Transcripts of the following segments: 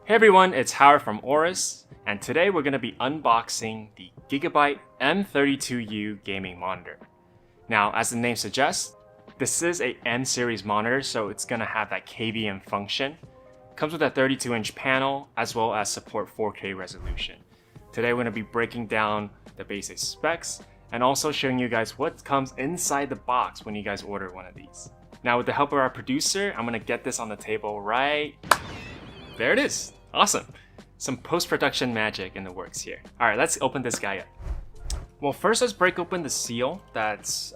Hey everyone, it's Howard from AORUS, and today we're going to be unboxing the GIGABYTE M32U gaming monitor. Now, as the name suggests, this is a M series monitor, so it's going to have that KVM function. It comes with a 32-inch panel, as well as support 4K resolution. Today we're going to be breaking down the basic specs, and also showing you guys what comes inside the box when you guys order one of these. Now, with the help of our producer, I'm going to get this on the table right there. It is. Awesome. Some post-production magic in the works here. All right, let's open this guy up. Well, first let's break open the seal that's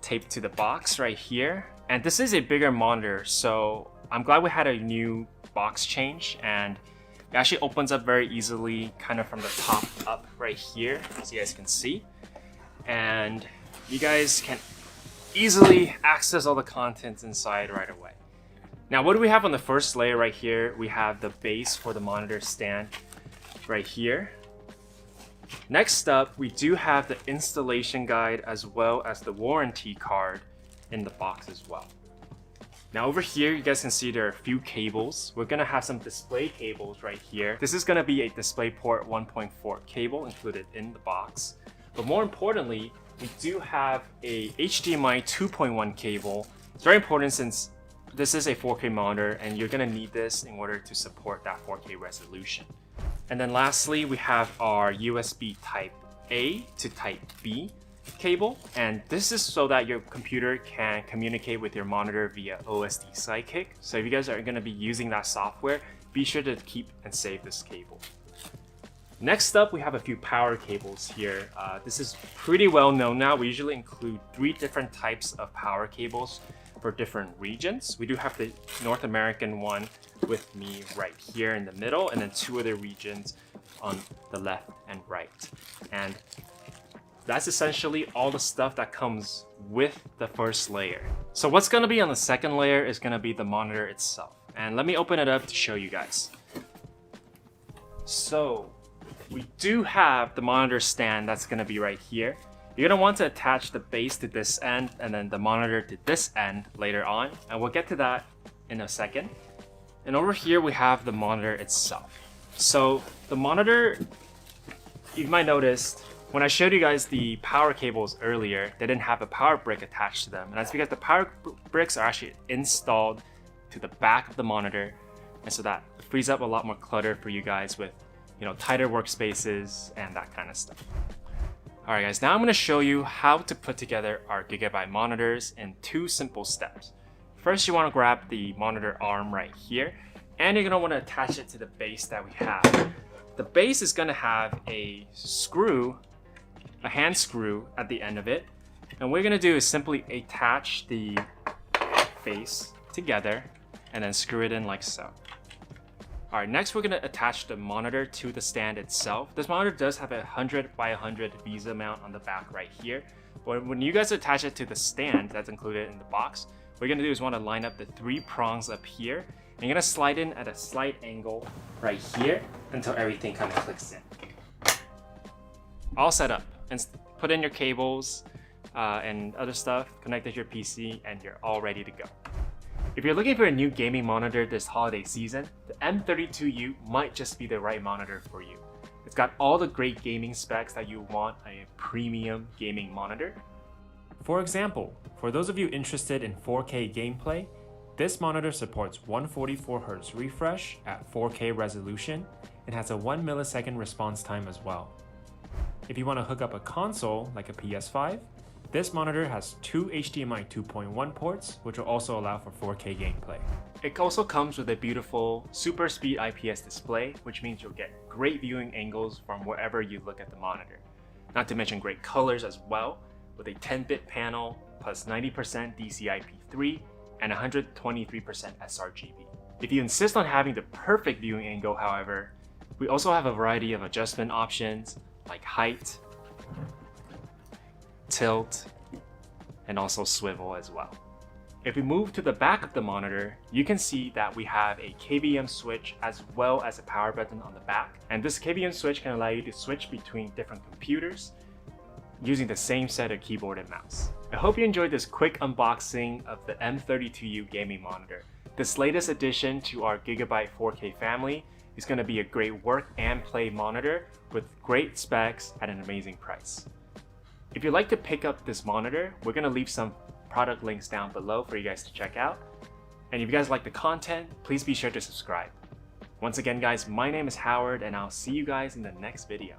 taped to the box right here. And this is a bigger monitor, so I'm glad we had a new box change, and it actually opens up very easily, kind of from the top up right here, as you guys can see. And you guys can easily access all the contents inside right away. Now, what do we have on the first layer right here? We have the base for the monitor stand right here. Next up, we do have the installation guide as well as the warranty card in the box as well. Now over here, you guys can see there are a few cables. We're gonna have some display cables right here. This is gonna be a DisplayPort 1.4 cable included in the box. But more importantly, we do have a HDMI 2.1 cable. It's very important since this is a 4K monitor and you're gonna need this in order to support that 4K resolution. And then lastly, we have our USB Type A to Type B cable. And this is so that your computer can communicate with your monitor via OSD Sidekick. So if you guys are gonna be using that software, be sure to keep and save this cable. Next up, we have a few power cables here. This is pretty well known now. We usually include 3 different types of power cables for different regions. We do have the North American one with me right here in the middle, and then 2 other regions on the left and right. And that's essentially all the stuff that comes with the first layer. So what's gonna be on the second layer is gonna be the monitor itself. And let me open it up to show you guys. So we do have the monitor stand that's gonna be right here. You're gonna want to attach the base to this end and then the monitor to this end later on, and we'll get to that in a second. And over here we have the monitor itself. So the monitor, you might notice when I showed you guys the power cables earlier, they didn't have a power brick attached to them, and that's because the power bricks are actually installed to the back of the monitor, and so that frees up a lot more clutter for you guys with, tighter workspaces and that kind of stuff. Alright guys, now I'm going to show you how to put together our GIGABYTE monitors in 2 simple steps. First, you want to grab the monitor arm right here, and you're going to want to attach it to the base that we have. The base is going to have a screw, a hand screw at the end of it, and what we're going to do is simply attach the base together and then screw it in like so. Alright, next we're going to attach the monitor to the stand itself. This monitor does have a 100 by 100 Visa mount on the back right here. But when you guys attach it to the stand that's included in the box, what you're going to do is want to line up the 3 prongs up here. And you're going to slide in at a slight angle right here until everything kind of clicks in. All set up. And put in your cables and other stuff, connect it to your PC, and you're all ready to go. If you're looking for a new gaming monitor this holiday season, the M32U might just be the right monitor for you. It's got all the great gaming specs that you want a premium gaming monitor. For example, for those of you interested in 4K gameplay, this monitor supports 144Hz refresh at 4K resolution and has a 1 millisecond response time as well. If you want to hook up a console like a PS5, this monitor has 2 HDMI 2.1 ports, which will also allow for 4K gameplay. It also comes with a beautiful super speed IPS display, which means you'll get great viewing angles from wherever you look at the monitor. Not to mention great colors as well, with a 10-bit panel plus 90% DCI-P3 and 123% sRGB. If you insist on having the perfect viewing angle, however, we also have a variety of adjustment options like height, tilt, and also swivel as well. If we move to the back of the monitor, you can see that we have a KVM switch as well as a power button on the back. And this KVM switch can allow you to switch between different computers using the same set of keyboard and mouse. I hope you enjoyed this quick unboxing of the M32U gaming monitor. This latest addition to our Gigabyte 4K family is going to be a great work and play monitor with great specs at an amazing price. If you'd like to pick up this monitor, we're going to leave some product links down below for you guys to check out. And if you guys like the content, please be sure to subscribe. Once again guys, my name is Howard and I'll see you guys in the next video.